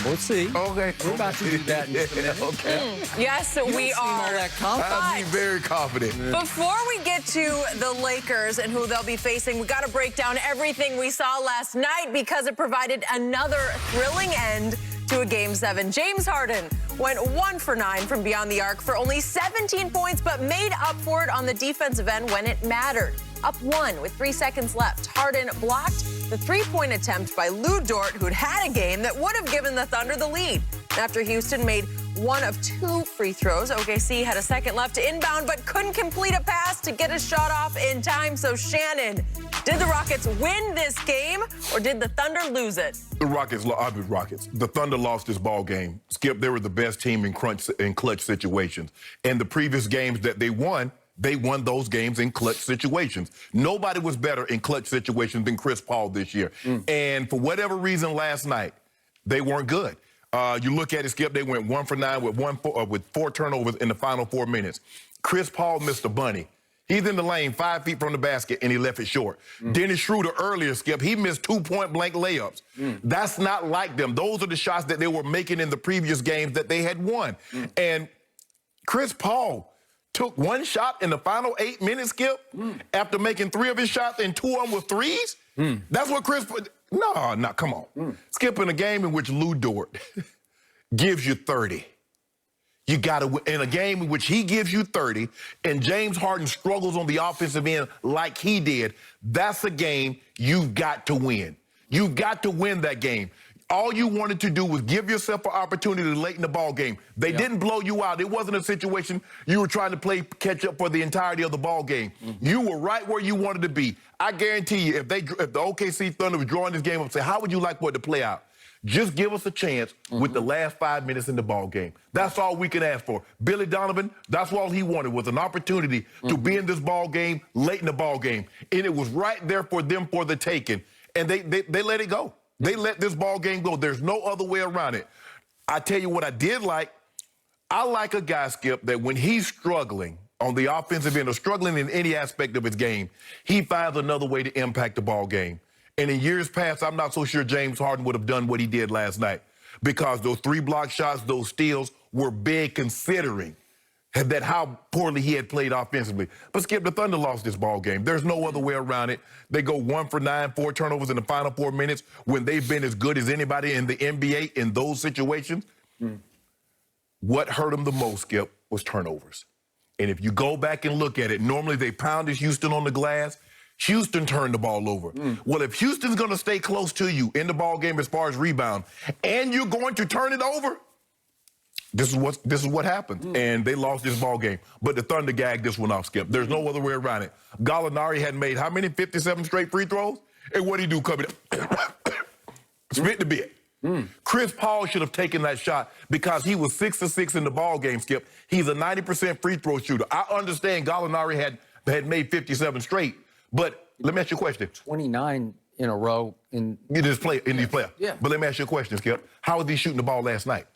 We'll see. Okay. We're about to do that in just a minute. Okay. Yes, we All are. that confidence. I'm very confident. Before we get to the Lakers and who they'll be facing, we got to break down everything we saw last night because it provided another thrilling end to a Game 7. James Harden went 1 for 9 from beyond the arc for only 17 points, but made up for it on the defensive end when it mattered. Up 1 with 3 seconds left. Harden blocked the three-point attempt by Lou Dort, who'd had a game that would have given the Thunder the lead. After Houston made 1 of 2 free throws, OKC had a second left to inbound, but couldn't complete a pass to get a shot off in time. So, Shannon, did the Rockets win this game, or did the Thunder lose it? The Rockets. The Thunder lost this ball game. Skip, they were the best team in clutch situations. And the previous games that they won those games in clutch situations. Nobody was better in clutch situations than Chris Paul this year. And for whatever reason last night, they weren't good. You look at it, Skip, they went 1 for 9 with 4 turnovers in the final 4 minutes. Chris Paul missed a bunny. He's in the lane 5 feet from the basket, and he left it short. Dennis Schroeder earlier, Skip, he missed 2 point-blank layups. That's not like them. Those are the shots that they were making in the previous games that they had won. And Chris Paul took 1 shot in the final 8 minutes, Skip, after making 3 of his shots and 2 of them were threes? That's what Chris... No, come on. Skip, in a game in which Lou Dort gives you 30. You got to, in a game in which he gives you 30 and James Harden struggles on the offensive end like he did, that's a game you've got to win. You've got to win that game. All you wanted to do was give yourself an opportunity late in the ball game. They didn't blow you out. It wasn't a situation you were trying to play catch up for the entirety of the ball game. You were right where you wanted to be. I guarantee you, if the OKC Thunder was drawing this game up, say, how would you like for it to play out? Just give us a chance with the last 5 minutes in the ball game. That's all we can ask for. Billy Donovan, that's all he wanted, was an opportunity to be in this ball game late in the ball game. And it was right there for them for the taking. And they let it go. They let this ball game go. There's no other way around it. I tell you what I did like. I like a guy, Skip, that when he's struggling on the offensive end or struggling in any aspect of his game, he finds another way to impact the ball game. And in years past, I'm not so sure James Harden would have done what he did last night because those 3 block shots, those steals were big considering that how poorly he had played offensively. But Skip, the Thunder lost this ball game. There's no other way around it. They go 1 for 9, 4 turnovers in the final 4 minutes when they've been as good as anybody in the NBA in those situations. What hurt them the most, Skip, was turnovers. And if you go back and look at it, normally they pounded Houston on the glass. Houston turned the ball over. Well, if Houston's going to stay close to you in the ball game as far as rebound, and you're going to turn it over, this is what happened. And they lost this ball game. But the Thunder gagged this one off, Skip. There's no other way around it. Gallinari had made how many? 57 straight free throws? And what did he do coming up? Spit the bit. Chris Paul should have taken that shot because he was 6 of 6 in the ball game, Skip. He's a 90% free throw shooter. I understand Gallinari had made 57 straight, but let me ask you a question. 29 in a row in these playoffs. Yeah. But let me ask you a question, Skip. How was he shooting the ball last night?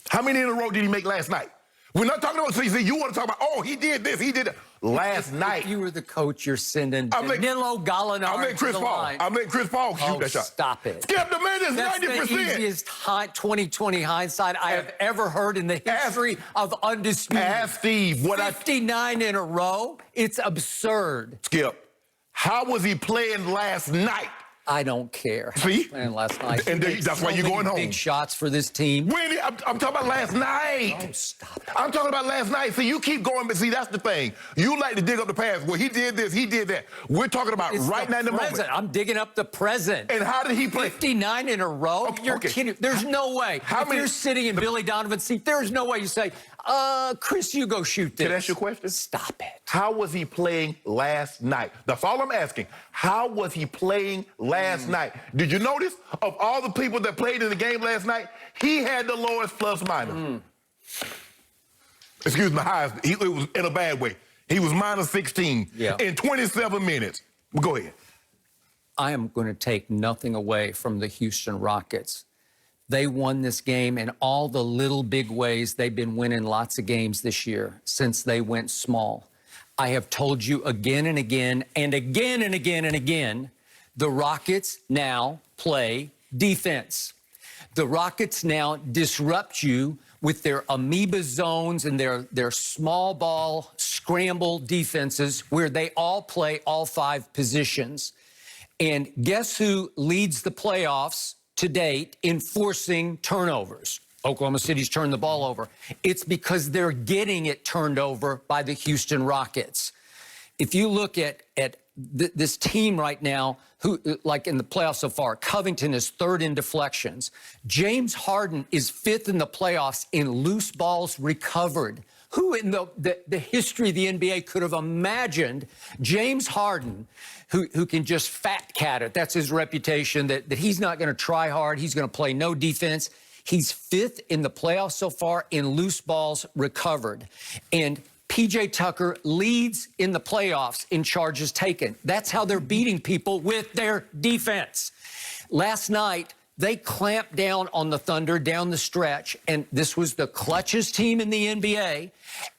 How many in a row did he make last night? We're not talking about, see, you want to talk about, oh, he did this, he did that. Last night. If you were the coach, you're sending Danilo Gallinari I'm letting Chris Paul. I'm letting Chris Paul shoot that shot. Stop it. Skip, the man is 90%. That's the easiest 2020 hindsight I have ever heard in the history of Undisputed. Ask Steve. 59 in a row? It's absurd. Skip, how was he playing last night? I don't care. See? And last night. And that's why you're going home. Big shots for this team. I'm talking about last night. Oh, stop it. I'm talking about last night. See, you keep going, but see, that's the thing. You like to dig up the past. Well, he did this, he did that. We're talking about right now in the moment. I'm digging up the present. And how did he play? 59 in a row? You're kidding. There's no way. If you're sitting in Billy Donovan's seat, there's no way you say, Chris, you go shoot this. Can I ask you a question? Stop it. How was he playing last night? That's all I'm asking. How was he playing last night? Did you notice of all the people that played in the game last night, he had the lowest plus minus. Excuse me, highest. It was in a bad way. He was minus 16 in 27 minutes. Go ahead. I am going to take nothing away from the Houston Rockets. They won this game in all the little big ways they've been winning lots of games this year since they went small. I have told you again and again and again and again and again, the Rockets now play defense. The Rockets now disrupt you with their amoeba zones and their small ball scramble defenses where they all play all 5 positions. And guess who leads the playoffs to date in forcing turnovers? Oklahoma City's turned the ball over. It's because they're getting it turned over by the Houston Rockets. If you look at this team right now, who, like in the playoffs so far, Covington is 3rd in deflections. James Harden is 5th in the playoffs in loose balls recovered. Who in the history of the NBA could have imagined James Harden, who can just fat cat it? That's his reputation, that he's not going to try hard. He's going to play no defense. He's 5th in the playoffs so far in loose balls recovered. And P.J. Tucker leads in the playoffs in charges taken. That's how they're beating people, with their defense. Last night, they clamped down on the Thunder down the stretch, and this was the clutchest team in the NBA,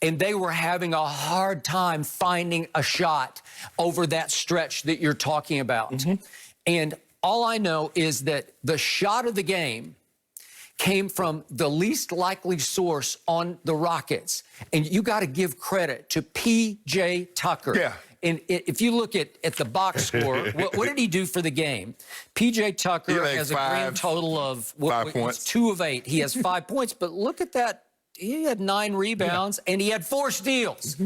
and they were having a hard time finding a shot over that stretch that you're talking about. And all I know is that the shot of the game came from the least likely source on the Rockets. And you got to give credit to P.J. Tucker. Yeah. And if you look at the box score, what did he do for the game? P.J. Tucker has a grand total of 5 points. 2 of 8. He has 5 points, but look at that. He had 9 rebounds, and he had 4 steals.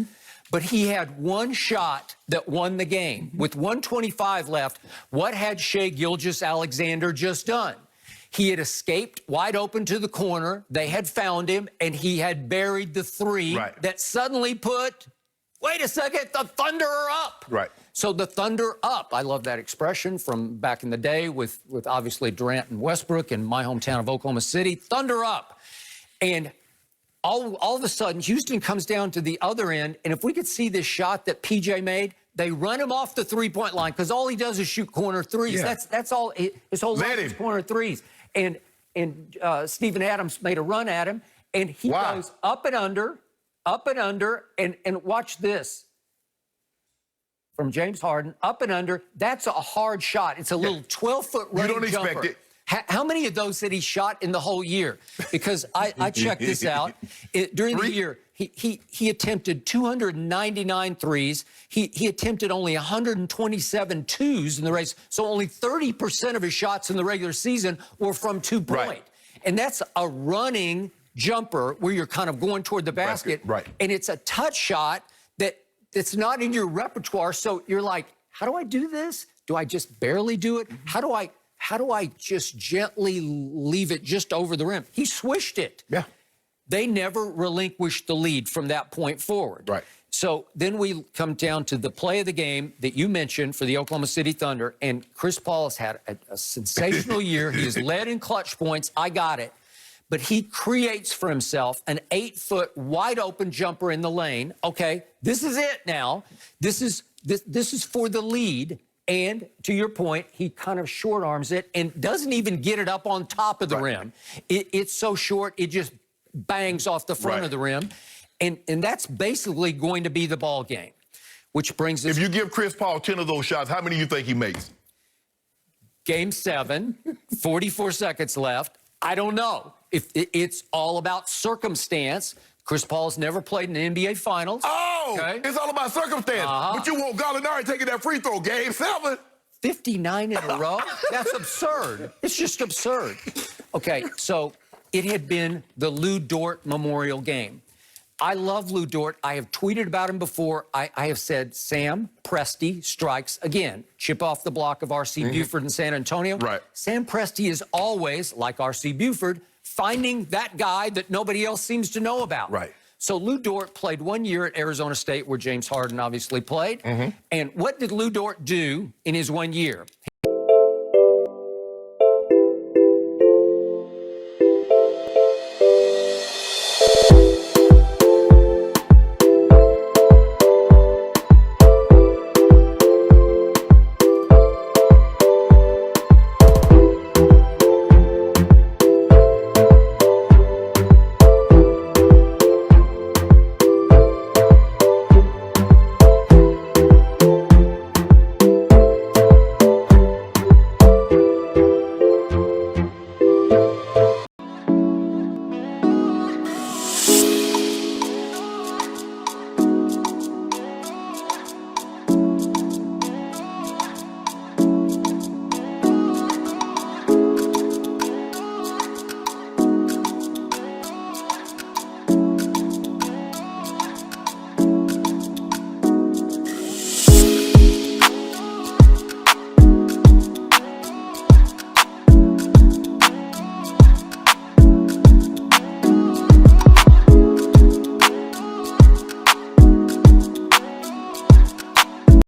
But he had 1 shot that won the game. With 1:25 left, what had Shai Gilgeous-Alexander just done? He had escaped wide open to the corner. They had found him, and he had buried the 3 that suddenly put, wait a second, the Thunder are up. Right. So the Thunder up. I love that expression from back in the day with obviously Durant and Westbrook in my hometown of Oklahoma City. Thunder up. And all of a sudden, Houston comes down to the other end, and if we could see this shot that PJ made, they run him off the 3-point line because all he does is shoot corner threes. Yeah. That's all. His whole life is corner threes. And Steven Adams made a run at him, and he goes up and under, and watch this. From James Harden, up and under. That's a hard shot. It's a little 12-foot running jumper. You don't expect it. How many of those did he shot in the whole year? Because I checked this out. During the year, he attempted 299 threes. He attempted only 127 twos in the race. So only 30% of his shots in the regular season were from 2-point. Right. And that's a running jumper where you're kind of going toward the basket. Right. And it's a touch shot that's not in your repertoire. So you're like, how do I do this? Do I just barely do it? How do I just gently leave it just over the rim? He swished it. Yeah. They never relinquished the lead from that point forward. Right. So then we come down to the play of the game that you mentioned for the Oklahoma City Thunder, and Chris Paul has had a sensational year. He has led in clutch points. I got it. But he creates for himself an 8-foot wide-open jumper in the lane. Okay, this is it now. This is for the lead. And to your point, he kind of short arms it and doesn't even get it up on top of the rim. It's so short, it just bangs off the front of the rim. And that's basically going to be the ball game, which brings us... If you give Chris Paul 10 of those shots, how many do you think he makes? Game 7, 44 seconds left. I don't know. If it's all about circumstance. Chris Paul's never played in the NBA Finals. Oh, okay. It's all about circumstance. But you want Gallinari taking that free throw, Game 7. 59 in a row? That's absurd. It's just absurd. Okay, so it had been the Lou Dort Memorial Game. I love Lou Dort. I have tweeted about him before. I have said Sam Presti strikes again. Chip off the block of R.C. Buford in San Antonio. Right. Sam Presti is always, like R.C. Buford, finding that guy that nobody else seems to know about. Right. So Lou Dort played 1 year at Arizona State, where James Harden obviously played. And what did Lou Dort do in his 1 year?